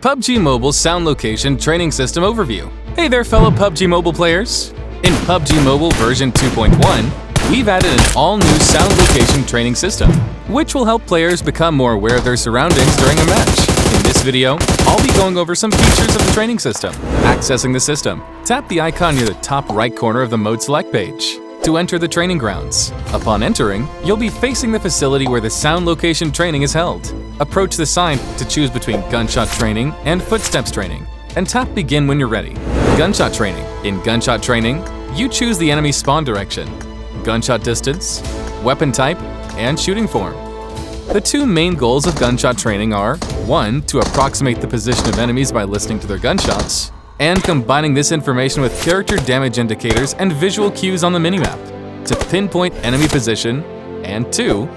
PUBG Mobile Sound Location Training System Overview. Hey there, fellow PUBG Mobile players! In PUBG Mobile version 2.1, we've added an all-new sound location training system, which will help players become more aware of their surroundings during a match. In this video, I'll be going over some features of the training system. Accessing the system, tap the icon near the top right corner of the Mode Select page to enter the training grounds. Upon entering, you'll be facing the facility where the sound location training is held. Approach the sign to choose between gunshot training and footsteps training, and tap begin when you're ready. Gunshot training. In gunshot training, you choose the enemy spawn direction, gunshot distance, weapon type, and shooting form. The two main goals of gunshot training are 1. To approximate the position of enemies by listening to their gunshots, and combining this information with character damage indicators and visual cues on the minimap to pinpoint enemy position, and 2.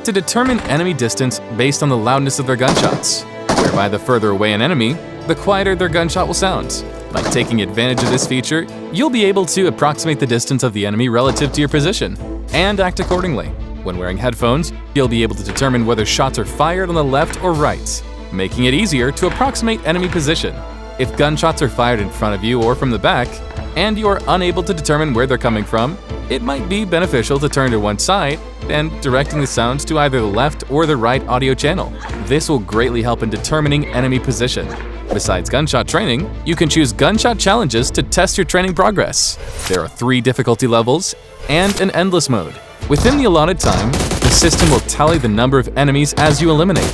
To determine enemy distance based on the loudness of their gunshots, whereby the further away an enemy, the quieter their gunshot will sound. By taking advantage of this feature, you'll be able to approximate the distance of the enemy relative to your position, and act accordingly. When wearing headphones, you'll be able to determine whether shots are fired on the left or right, making it easier to approximate enemy position. If gunshots are fired in front of you or from the back, and you are unable to determine where they're coming from, it might be beneficial to turn to one side and directing the sounds to either the left or the right audio channel. This will greatly help in determining enemy position. Besides gunshot training, you can choose Gunshot Challenges to test your training progress. There are 3 difficulty levels and an endless mode. Within the allotted time, the system will tally the number of enemies as you eliminate.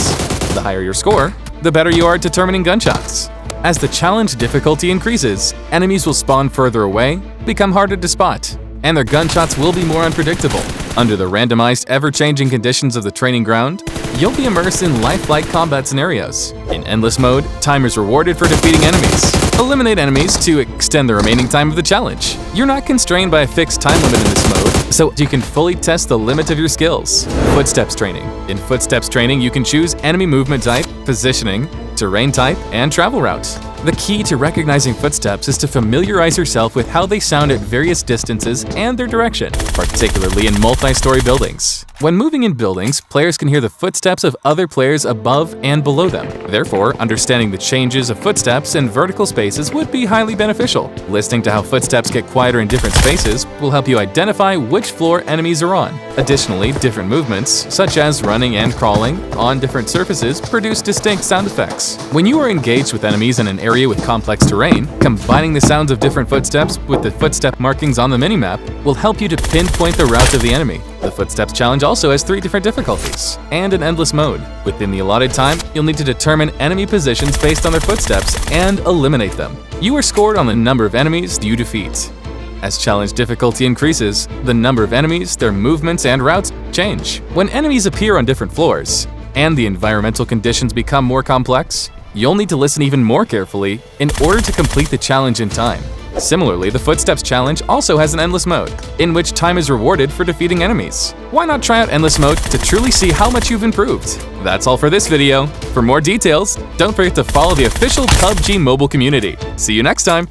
The higher your score, the better you are at determining gunshots. As the challenge difficulty increases, enemies will spawn further away, become harder to spot, and their gunshots will be more unpredictable. Under the randomized, ever-changing conditions of the training ground, you'll be immersed in lifelike combat scenarios. In endless mode, time is rewarded for defeating enemies. Eliminate enemies to extend the remaining time of the challenge. You're not constrained by a fixed time limit in this mode, so you can fully test the limit of your skills. Footsteps training. In footsteps training, you can choose enemy movement type, positioning, terrain type, and travel route. The key to recognizing footsteps is to familiarize yourself with how they sound at various distances and their direction, particularly in multi-story buildings. When moving in buildings, players can hear the footsteps of other players above and below them. Therefore, understanding the changes of footsteps in vertical spaces would be highly beneficial. Listening to how footsteps get quieter in different spaces will help you identify which floor enemies are on. Additionally, different movements, such as running and crawling, on different surfaces produce distinct sound effects. When you are engaged with enemies in an area with complex terrain, combining the sounds of different footsteps with the footstep markings on the minimap will help you to pinpoint the route of the enemy. The Footsteps Challenge also has 3 different difficulties and an endless mode. Within the allotted time, you'll need to determine enemy positions based on their footsteps and eliminate them. You are scored on the number of enemies you defeat. As challenge difficulty increases, the number of enemies, their movements, and routes change. When enemies appear on different floors and the environmental conditions become more complex, you'll need to listen even more carefully in order to complete the challenge in time. Similarly, the Footsteps Challenge also has an endless mode, in which time is rewarded for defeating enemies. Why not try out endless mode to truly see how much you've improved? That's all for this video. For more details, don't forget to follow the official PUBG Mobile community. See you next time!